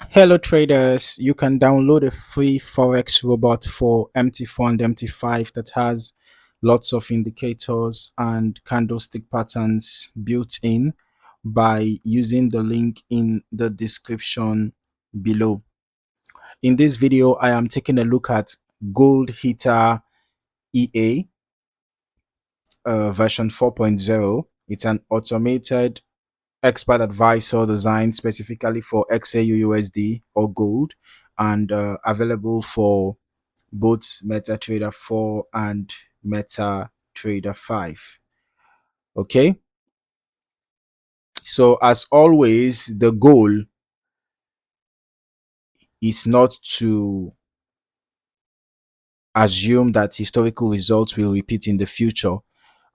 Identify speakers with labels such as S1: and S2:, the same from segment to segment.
S1: Hello traders, you can download a free Forex robot for MT4 and MT5 that has lots of indicators and candlestick patterns built in by using the link in the description below. In this video, I am taking a look at Gold Hitter EA version 4.0. It's an automated expert advisor designed specifically for XAUUSD or gold and available for both MetaTrader 4 and MetaTrader 5. Okay, so as always, the goal is not to assume that historical results will repeat in the future.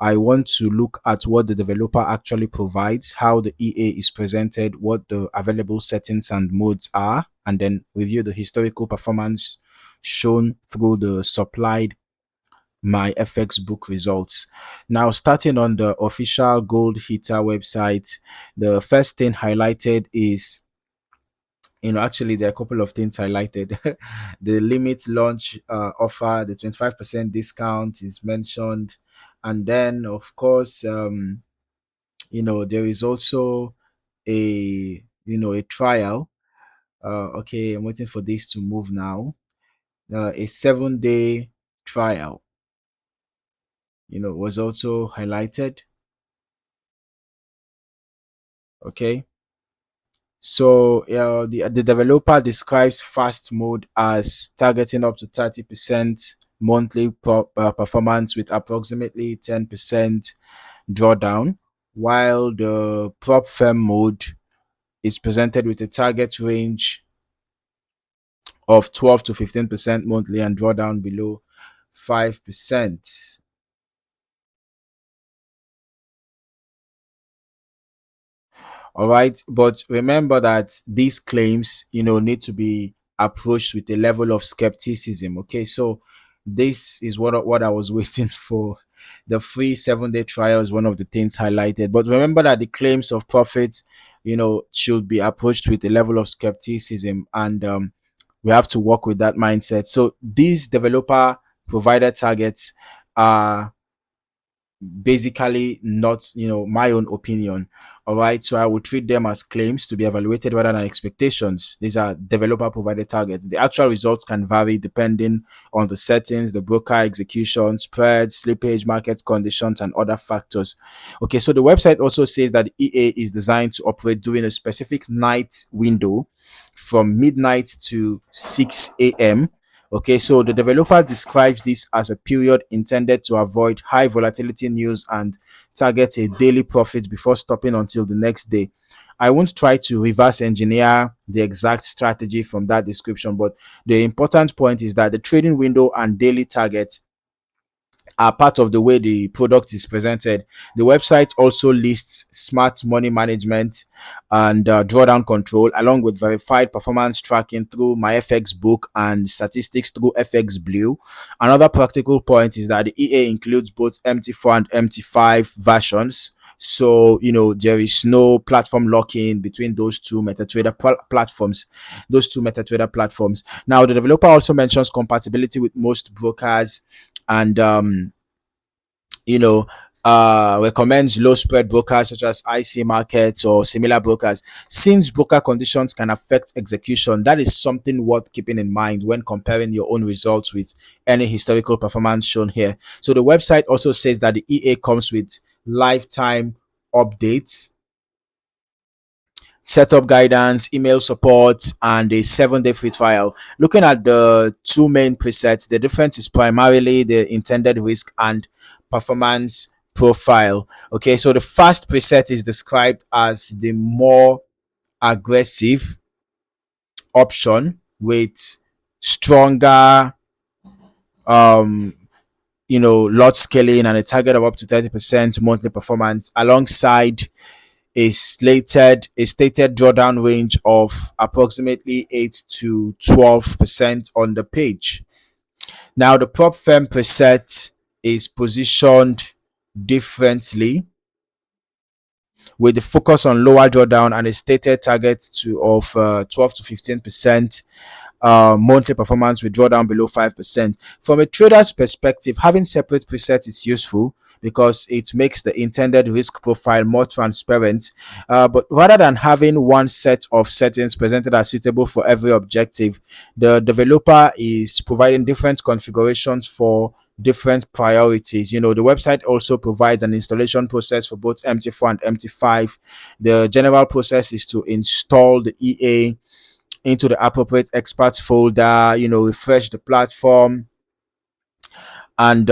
S1: I want to look at what the developer actually provides, how the EA is presented, what the available settings and modes are, and then review the historical performance shown through the supplied my FX book results. Now, starting on the official Gold Hitter website, the first thing highlighted is, actually, there are a couple of things highlighted. The limit launch offer, the 25% discount is mentioned. And then, of course, there is also a trial. Okay, I'm waiting for this to move now. A 7-day trial, was also highlighted. Okay. So the developer describes fast mode as targeting up to 30% monthly performance with approximately 10% drawdown, while the prop firm mode is presented with a target range of 12 to 15% monthly and drawdown below 5%. All right. But remember that these claims, need to be approached with a level of skepticism. Okay. So this is what I was waiting for. The free 7-day trial is one of the things highlighted. But remember that the claims of profits, should be approached with a level of skepticism. And we have to work with that mindset. So these developer provided targets are basically not my own opinion. All right, so I will treat them as claims to be evaluated rather than expectations. These are developer provided targets. The actual results can vary depending on the settings, the broker execution, spread, slippage, market conditions, and other factors. Okay, so the website also says that EA is designed to operate during a specific night window from midnight to 6 a.m. Okay, so the developer describes this as a period intended to avoid high volatility news and target a daily profit before stopping until the next day. I won't try to reverse engineer the exact strategy from that description, but the important point is that the trading window and daily target are part of the way the product is presented. The website also lists smart money management and drawdown control, along with verified performance tracking through my FX book and statistics through FX Blue. Another practical point is that the EA includes both MT4 and MT5 versions. So, there is no platform lock-in between those two MetaTrader platforms. Now, the developer also mentions compatibility with most brokers and you know recommends low spread brokers such as IC markets or similar brokers. Since broker conditions can affect execution, that is something worth keeping in mind when comparing your own results with any historical performance shown here. So the website also says that the EA comes with lifetime updates, setup guidance, email support, and a 7-day free trial. Looking at the two main presets, the difference is primarily the intended risk and performance profile. Okay, so the fast preset is described as the more aggressive option with stronger lot scaling and a target of up to 30% monthly performance alongside a stated drawdown range of approximately 8 to 12% on the page. Now, the prop firm preset is positioned differently with the focus on lower drawdown and a stated target to of 12 to 15% monthly performance with drawdown below 5%. From a trader's perspective, having separate presets is useful because it makes the intended risk profile more transparent. But rather than having one set of settings presented as suitable for every objective, the developer is providing different configurations for different priorities. The website also provides an installation process for both MT4 and MT5. The general process is to install the EA into the appropriate experts folder, refresh the platform, and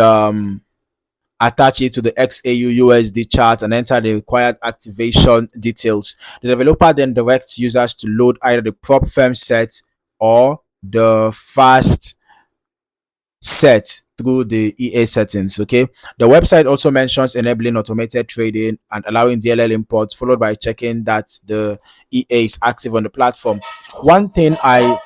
S1: attach it to the XAU chart and enter the required activation details. The developer then directs users to load either the prop firm set or the fast set through the EA settings. Okay, the website also mentions enabling automated trading and allowing DLL imports, followed by checking that the EA is active on the platform. One thing I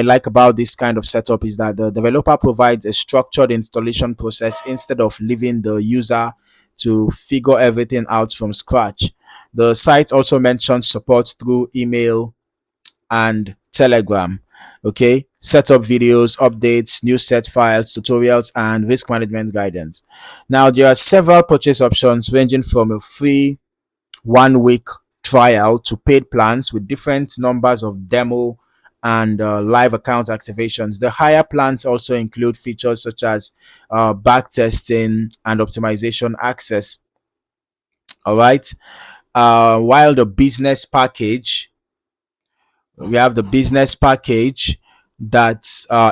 S1: like about this kind of setup is that the developer provides a structured installation process instead of leaving the user to figure everything out from scratch. The site also mentions support through email and Telegram. Okay, setup videos, updates, new set files, tutorials, and risk management guidance. Now, there are several purchase options ranging from a free 1 week trial to paid plans with different numbers of demo and live account activations. The higher plans also include features such as back testing and optimization access. All right. While the business package, we have the business package that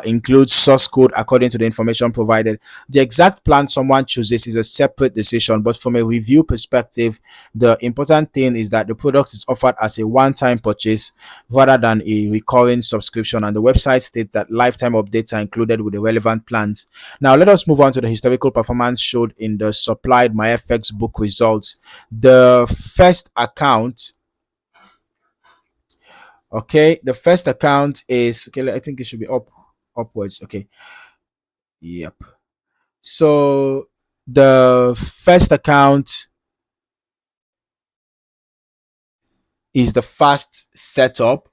S1: includes source code according to the information provided. The exact plan someone chooses is a separate decision, but from a review perspective, the important thing is that the product is offered as a one-time purchase rather than a recurring subscription, and the website states that lifetime updates are included with the relevant plans. Now, let us move on to the historical performance showed in the supplied MyFX book results. The first account Okay, the first account is okay. I think it should be upwards. Okay, yep. So the first account is the fast setup.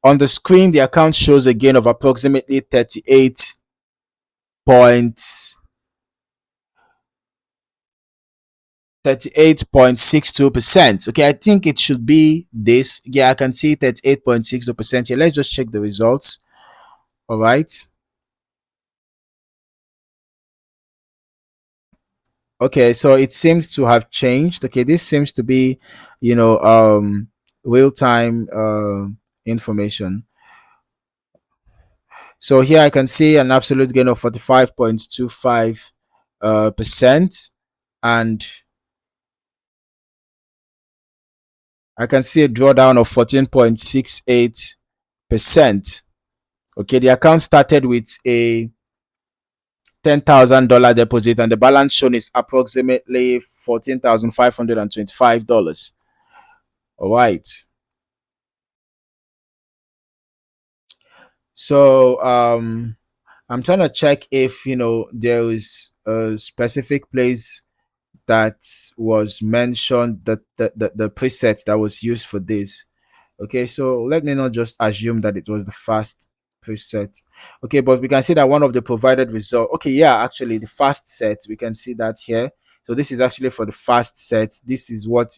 S1: On the screen, the account shows a gain of approximately 38.62%. Okay, I think it should be this. Yeah, I can see 38.62% here. Let's just check the results. All right. Okay, so it seems to have changed. Okay, this seems to be, real-time information. So here I can see an absolute gain of 45.25 percent, and I can see a drawdown of 14.68%. Okay, the account started with a $10,000 deposit, and the balance shown is approximately $14,525. All right. So I'm trying to check if there is a specific place that was mentioned, that the preset that was used for this. Okay, so let me not just assume that it was the fast preset. Okay, but we can see that one of the provided result. Okay, yeah, actually the fast set, we can see that here. So this is actually for the fast set. This is what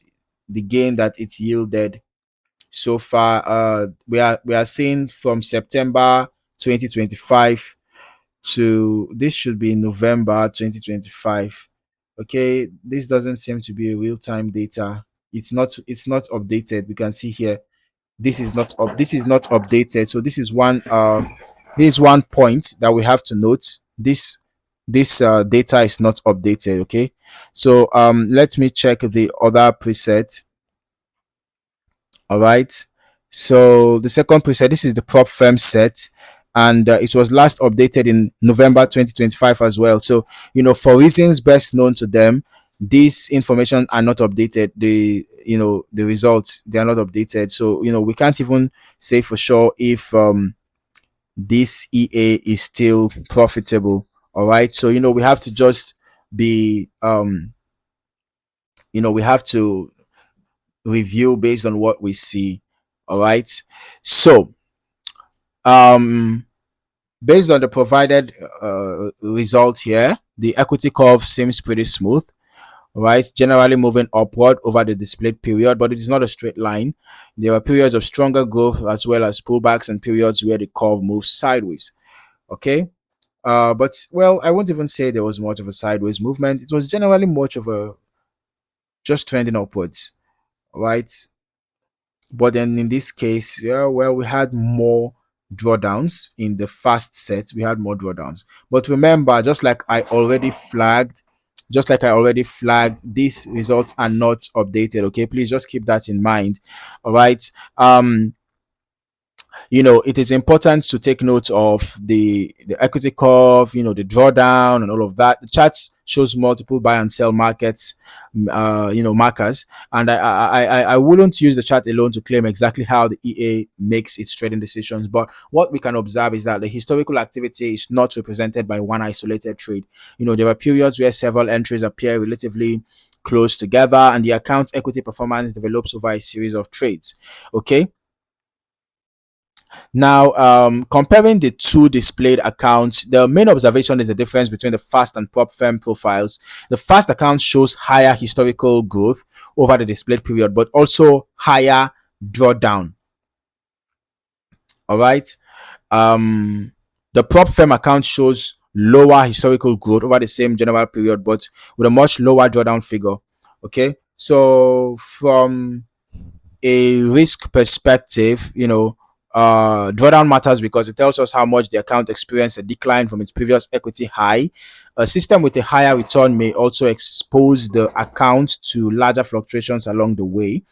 S1: the gain that it yielded so far. We are seeing from September 2025 to this should be November 2025. Okay, this doesn't seem to be a real-time data. It's not updated. We can see here this is not updated. So this is one point that we have to note. This data is not updated. Okay, so let me check the other preset. All right, so the second preset, this is the prop firm set, and it was last updated in November 2025 as well. So for reasons best known to them, these information are not updated. The results, they are not updated. So we can't even say for sure if this EA is still profitable. All right. So, we have to just be, we have to review based on what we see. All right. So, um, based on the provided result here, the equity curve seems pretty smooth, right? Generally moving upward over the displayed period, but it is not a straight line. There are periods of stronger growth as well as pullbacks and periods where the curve moves sideways. Okay. But well, I won't even say there was much of a sideways movement. It was generally much of a just trending upwards, right? But then in this case, yeah, well, we had more drawdowns in the fast set. We had more drawdowns. But remember, just like I already flagged, these results are not updated. Okay, please just keep that in mind. All right. It is important to take note of the equity curve, the drawdown and all of that. The charts shows multiple buy and sell markets, markers, and I wouldn't use the chart alone to claim exactly how the EA makes its trading decisions. But what we can observe is that the historical activity is not represented by one isolated trade. There are periods where several entries appear relatively close together, and the account's equity performance develops over a series of trades. Okay. Now, comparing the two displayed accounts, the main observation is the difference between the fast and prop firm profiles. The fast account shows higher historical growth over the displayed period, but also higher drawdown. All right. The prop firm account shows lower historical growth over the same general period, but with a much lower drawdown figure. Okay. So from a risk perspective, drawdown matters because it tells us how much the account experienced a decline from its previous equity high. A system with a higher return may also expose the account to larger fluctuations along the way.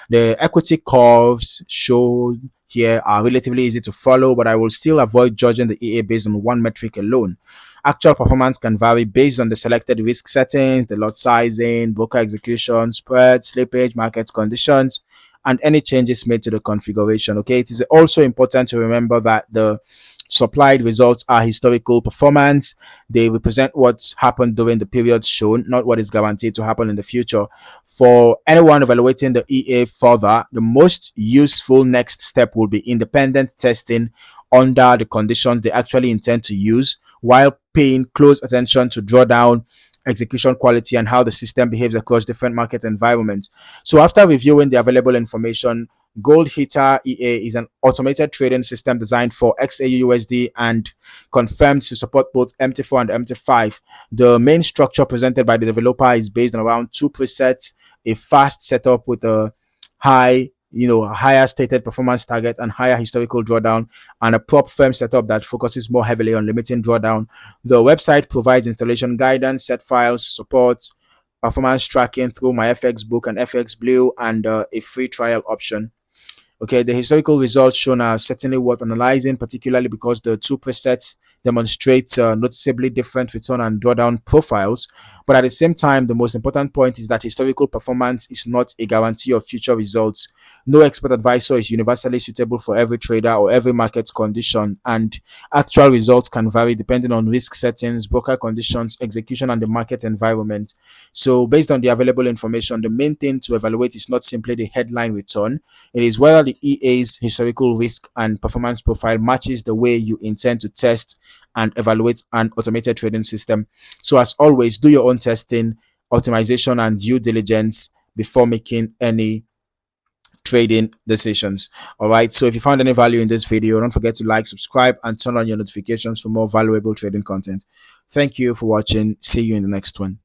S1: The equity curves shown here are relatively easy to follow, but I will still avoid judging the EA based on one metric alone. Actual performance can vary based on the selected risk settings, the lot sizing, broker execution, spread, slippage, market conditions, and any changes made to the configuration. Okay, it is also important to remember that the supplied results are historical performance. They represent what happened during the period shown, not what is guaranteed to happen in the future. For anyone evaluating the EA further, the most useful next step will be independent testing under the conditions they actually intend to use, while paying close attention to drawdown, execution quality, and how the system behaves across different market environments. So after reviewing the available information, Gold Hitter EA is an automated trading system designed for XAUUSD and confirmed to support both MT4 and MT5. The main structure presented by the developer is based on around two presets, a fast setup with a higher stated performance target and higher historical drawdown, and a prop firm setup that focuses more heavily on limiting drawdown. The website provides installation guidance, set files, support, performance tracking through my FX book and FX Blue, and a free trial option. Okay, the historical results shown are certainly worth analyzing, particularly because the two presets demonstrate noticeably different return and drawdown profiles. But at the same time, the most important point is that historical performance is not a guarantee of future results. No expert advisor is universally suitable for every trader or every market condition, and actual results can vary depending on risk settings, broker conditions, execution, and the market environment. So, based on the available information, the main thing to evaluate is not simply the headline return, it is whether the EA's historical risk and performance profile matches the way you intend to test and evaluate an automated trading system. So, as always, do your own testing, optimization, and due diligence before making any trading decisions. All right. So, if you found any value in this video, don't forget to like, subscribe, and turn on your notifications for more valuable trading content. Thank you for watching. See you in the next one.